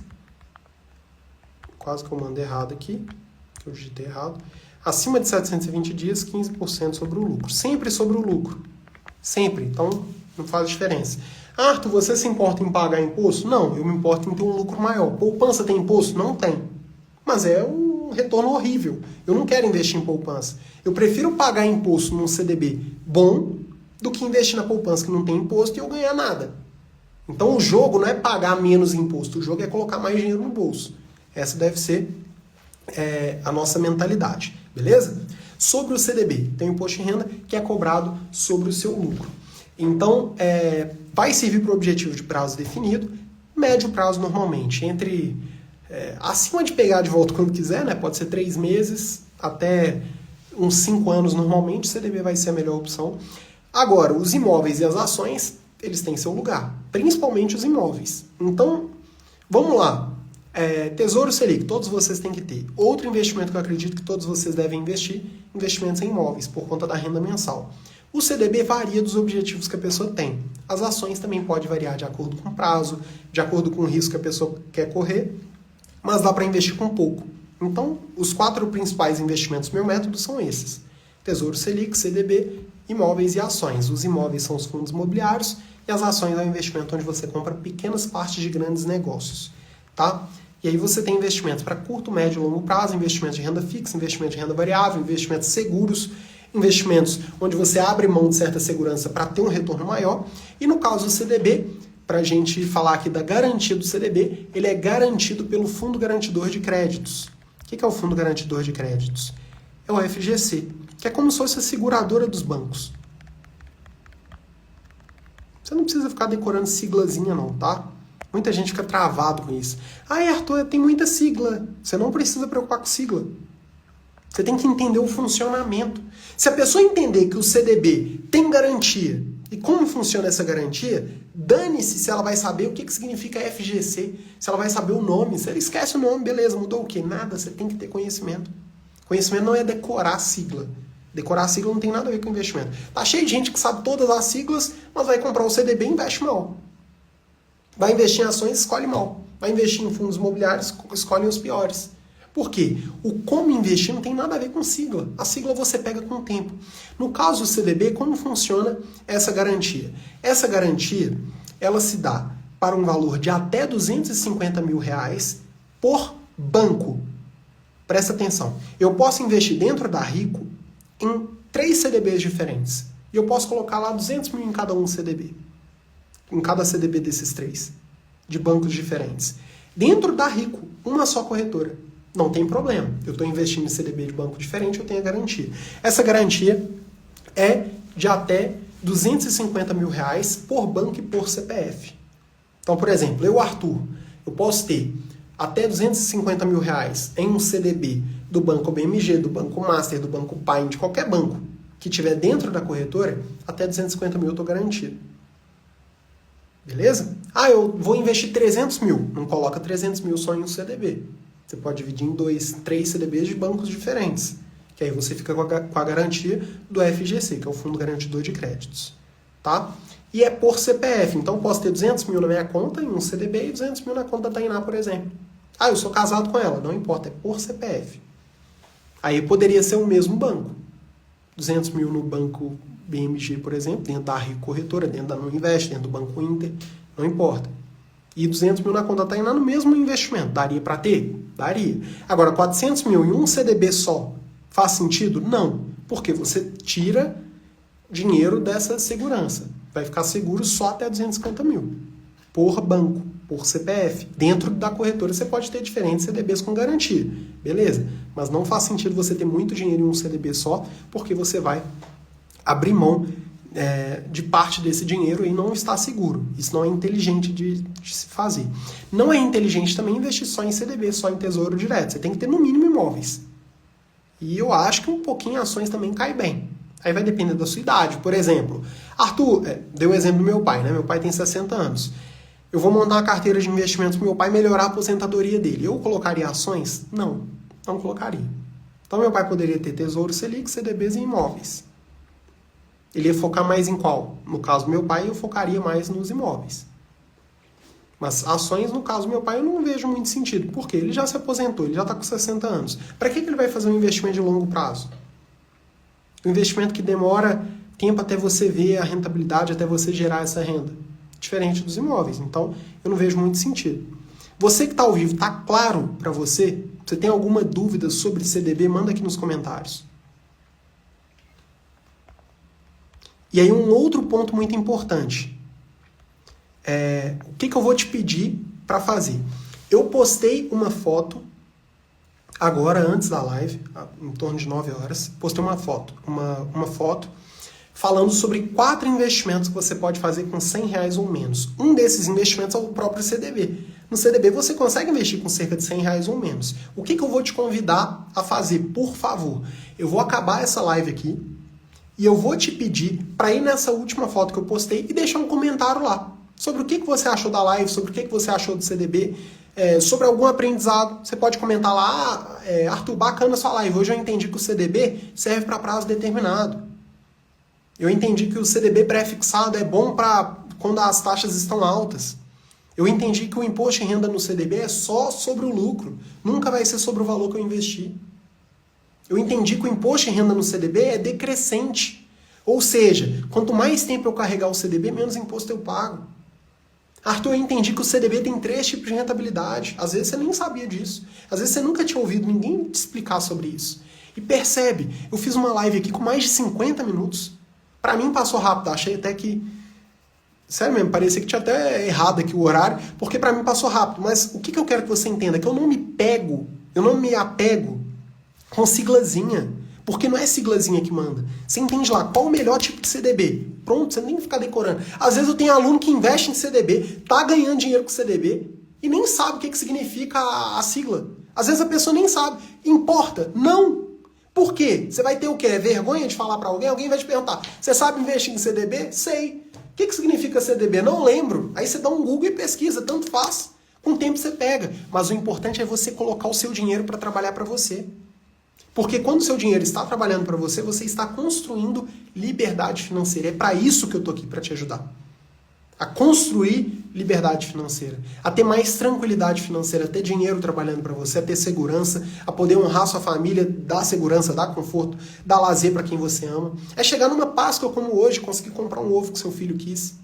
quase que eu mandei errado aqui, que eu digitei errado. Acima de 720 dias, 15% sobre o lucro. Sempre sobre o lucro. Sempre. Então, não faz diferença. Arthur, você se importa em pagar imposto? Não, eu me importo em ter um lucro maior. Poupança tem imposto? Não tem. Mas é um retorno horrível. Eu não quero investir em poupança. Eu prefiro pagar imposto num CDB bom do que investir na poupança que não tem imposto e eu ganhar nada. Então o jogo não é pagar menos imposto, o jogo é colocar mais dinheiro no bolso. Essa deve ser a nossa mentalidade, beleza? Sobre o CDB, tem o imposto de renda que é cobrado sobre o seu lucro. Então, vai servir para o objetivo de prazo definido, médio prazo normalmente, entre acima de pegar de volta quando quiser, né? Pode ser 3 meses, até uns 5 anos normalmente, o CDB vai ser a melhor opção. Agora, os imóveis e as ações, eles têm seu lugar, principalmente os imóveis. Então, vamos lá. Tesouro Selic, todos vocês têm que ter. Outro investimento que eu acredito que todos vocês devem investir, investimentos em imóveis, por conta da renda mensal. O CDB varia dos objetivos que a pessoa tem. As ações também podem variar de acordo com o prazo, de acordo com o risco que a pessoa quer correr, mas dá para investir com pouco. Então, os 4 principais investimentos do meu método são esses. Tesouro Selic, CDB, imóveis e ações. Os imóveis são os fundos imobiliários e as ações é o investimento onde você compra pequenas partes de grandes negócios. Tá? E aí você tem investimentos para curto, médio e longo prazo, investimentos de renda fixa, investimento de renda variável, investimentos seguros, investimentos onde você abre mão de certa segurança para ter um retorno maior. E no caso do CDB, para a gente falar aqui da garantia do CDB, ele é garantido pelo Fundo Garantidor de Créditos. O que é o Fundo Garantidor de Créditos? É o FGC, que é como se fosse a seguradora dos bancos. Você não precisa ficar decorando siglazinha não, tá? Muita gente fica travado com isso. Ai, Arthur, tem muita sigla. Você não precisa preocupar com sigla. Você tem que entender o funcionamento. Se a pessoa entender que o CDB tem garantia e como funciona essa garantia, dane-se se ela vai saber o que significa FGC, se ela vai saber o nome. Se ela esquece o nome, beleza, mudou o quê? Nada, você tem que ter conhecimento. Conhecimento não é decorar a sigla. Decorar a sigla não tem nada a ver com investimento. Tá cheio de gente que sabe todas as siglas, mas vai comprar o CDB e investe mal. Vai investir em ações, escolhe mal. Vai investir em fundos imobiliários, escolhe os piores. Por quê? O como investir não tem nada a ver com sigla. A sigla você pega com o tempo. No caso do CDB, como funciona essa garantia? Essa garantia, ela se dá para um valor de até R$250 mil por banco. Presta atenção. Eu posso investir dentro da Rico em 3 CDBs diferentes. E eu posso colocar lá 200 mil em cada um CDB. Em cada CDB desses 3. De bancos diferentes. Dentro da Rico, uma só corretora. Não tem problema. Eu estou investindo em CDB de banco diferente, eu tenho a garantia. Essa garantia é de até 250 mil por banco e por CPF. Então, por exemplo, eu, Arthur, eu posso ter até 250 mil em um CDB do Banco BMG, do Banco Master, do Banco Pine, de qualquer banco que tiver dentro da corretora, até 250 mil eu estou garantido. Beleza? Ah, eu vou investir 300 mil. Não coloca 300 mil só em um CDB. Você pode dividir em 2, 3 CDBs de bancos diferentes. Que aí você fica com a garantia do FGC, que é o Fundo Garantidor de Créditos. Tá? E é por CPF. Então, eu posso ter 200 mil na minha conta em um CDB e 200 mil na conta da Tainá, por exemplo. Ah, eu sou casado com ela. Não importa, é por CPF. Aí poderia ser o mesmo banco. 200 mil no banco BMG, por exemplo, dentro da Rico Corretora, dentro da Nuinvest, dentro do Banco Inter, não importa. E 200 mil na conta Tainá no mesmo investimento. Daria para ter? Daria. Agora, 400 mil em um CDB só, faz sentido? Não. Porque você tira dinheiro dessa segurança. Vai ficar seguro só até 250 mil. Por banco, por CPF. Dentro da corretora você pode ter diferentes CDBs com garantia. Beleza? Mas não faz sentido você ter muito dinheiro em um CDB só, porque você vai abrir mão de parte desse dinheiro e não está seguro. Isso não é inteligente de se fazer. Não é inteligente também investir só em CDB, só em tesouro direto. Você tem que ter no mínimo imóveis. E eu acho que um pouquinho em ações também cai bem. Aí vai depender da sua idade. Por exemplo, Arthur, deu o exemplo do meu pai, né? Meu pai tem 60 anos. Eu vou montar uma carteira de investimentos para meu pai melhorar a aposentadoria dele. Eu colocaria ações? Não, não colocaria. Então meu pai poderia ter Tesouro Selic, CDBs e imóveis. Ele ia focar mais em qual? No caso do meu pai, eu focaria mais nos imóveis. Mas ações, no caso do meu pai, eu não vejo muito sentido. Por quê? Ele já se aposentou, ele já está com 60 anos. Para que ele vai fazer um investimento de longo prazo? Um investimento que demora tempo até você ver a rentabilidade, até você gerar essa renda. Diferente dos imóveis. Então, eu não vejo muito sentido. Você que está ao vivo, está claro para você? Você tem alguma dúvida sobre CDB? Manda aqui nos comentários. E aí um outro ponto muito importante. O que eu vou te pedir para fazer? Eu postei uma foto, agora antes da live, em torno de 9 horas, postei uma foto falando sobre 4 investimentos que você pode fazer com R$100 ou menos. Um desses investimentos é o próprio CDB. No CDB você consegue investir com cerca de R$100 ou menos. O que eu vou te convidar a fazer, por favor? Eu vou acabar essa live aqui e eu vou te pedir para ir nessa última foto que eu postei e deixar um comentário lá sobre o que você achou da live, sobre o que você achou do CDB, sobre algum aprendizado. Você pode comentar lá, Arthur, bacana sua live, hoje eu entendi que o CDB serve para prazo determinado. Eu entendi que o CDB pré-fixado é bom para quando as taxas estão altas. Eu entendi que o imposto de renda no CDB é só sobre o lucro, nunca vai ser sobre o valor que eu investi. Eu entendi que o imposto de renda no CDB é decrescente. Ou seja, quanto mais tempo eu carregar o CDB, menos imposto eu pago. Arthur, eu entendi que o CDB tem 3 tipos de rentabilidade. Às vezes você nem sabia disso. Às vezes você nunca tinha ouvido ninguém te explicar sobre isso. E percebe, eu fiz uma live aqui com mais de 50 minutos. Para mim passou rápido, achei até que... Sério mesmo, parecia que tinha até errado aqui o horário, porque para mim passou rápido. Mas o que eu quero que você entenda? Que eu não me apego com siglazinha. Porque não é siglazinha que manda. Você entende lá qual o melhor tipo de CDB. Pronto, você nem tem que ficar decorando. Às vezes eu tenho aluno que investe em CDB, tá ganhando dinheiro com CDB e nem sabe o que significa a sigla. Às vezes a pessoa nem sabe. Importa? Não. Por quê? Você vai ter o quê? É vergonha de falar para alguém? Alguém vai te perguntar, você sabe investir em CDB? Sei. O que significa CDB? Não lembro. Aí você dá um Google e pesquisa, tanto faz. Com o tempo você pega. Mas o importante é você colocar o seu dinheiro para trabalhar para você. Porque quando o seu dinheiro está trabalhando para você, você está construindo liberdade financeira. É para isso que eu estou aqui, para te ajudar. A construir liberdade financeira. A ter mais tranquilidade financeira, a ter dinheiro trabalhando para você, a ter segurança, a poder honrar sua família, dar segurança, dar conforto, dar lazer para quem você ama. É chegar numa Páscoa como hoje, conseguir comprar um ovo que seu filho quis.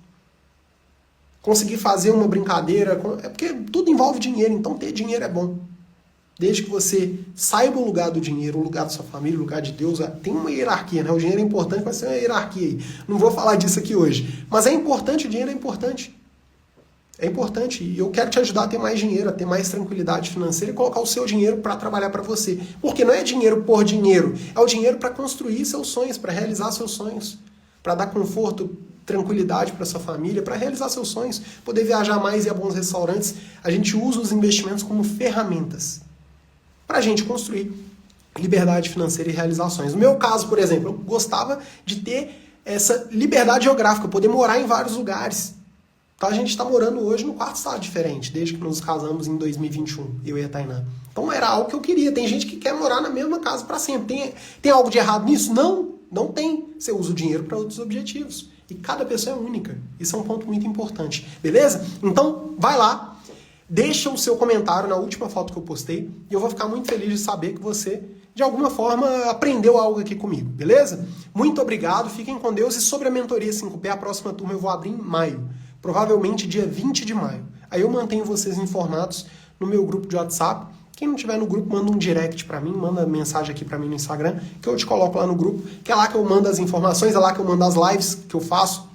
Conseguir fazer uma brincadeira. É porque tudo envolve dinheiro, então ter dinheiro é bom. Desde que você saiba o lugar do dinheiro, o lugar da sua família, o lugar de Deus, tem uma hierarquia, né? O dinheiro é importante, vai ser uma hierarquia aí. Não vou falar disso aqui hoje. Mas é importante, o dinheiro é importante. É importante. E eu quero te ajudar a ter mais dinheiro, a ter mais tranquilidade financeira e colocar o seu dinheiro para trabalhar para você. Porque não é dinheiro por dinheiro, é o dinheiro para construir seus sonhos, para realizar seus sonhos, para dar conforto, tranquilidade para sua família, para realizar seus sonhos, poder viajar mais e ir a bons restaurantes. A gente usa os investimentos como ferramentas para a gente construir liberdade financeira e realizações. No meu caso, por exemplo, eu gostava de ter essa liberdade geográfica, poder morar em vários lugares. Então a gente está morando hoje no quarto estado diferente, desde que nos casamos em 2021, eu e a Tainá. Então era algo que eu queria. Tem gente que quer morar na mesma casa para sempre. Tem algo de errado nisso? Não, não tem. Você usa o dinheiro para outros objetivos. E cada pessoa é única. Isso é um ponto muito importante. Beleza? Então, vai lá. Deixa o seu comentário na última foto que eu postei e eu vou ficar muito feliz de saber que você, de alguma forma, aprendeu algo aqui comigo, beleza? Muito obrigado, fiquem com Deus. E sobre a mentoria 5P, a próxima turma eu vou abrir em maio, provavelmente dia 20 de maio. Aí eu mantenho vocês informados no meu grupo de WhatsApp. Quem não tiver no grupo, manda um direct pra mim, manda mensagem aqui pra mim no Instagram, que eu te coloco lá no grupo, que é lá que eu mando as informações, é lá que eu mando as lives que eu faço,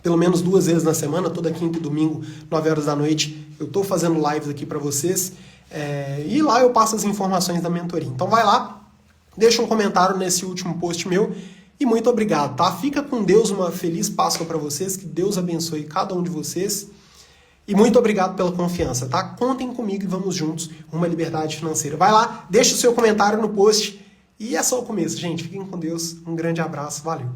pelo menos 2 vezes na semana, toda quinta e domingo, 9 horas da noite, eu estou fazendo lives aqui para vocês, e lá eu passo as informações da mentoria. Então vai lá, deixa um comentário nesse último post meu, e muito obrigado, tá? Fica com Deus, uma feliz Páscoa para vocês, que Deus abençoe cada um de vocês, e muito obrigado pela confiança, tá? Contem comigo e vamos juntos, uma liberdade financeira. Vai lá, deixa o seu comentário no post, e é só o começo, gente. Fiquem com Deus, um grande abraço, valeu!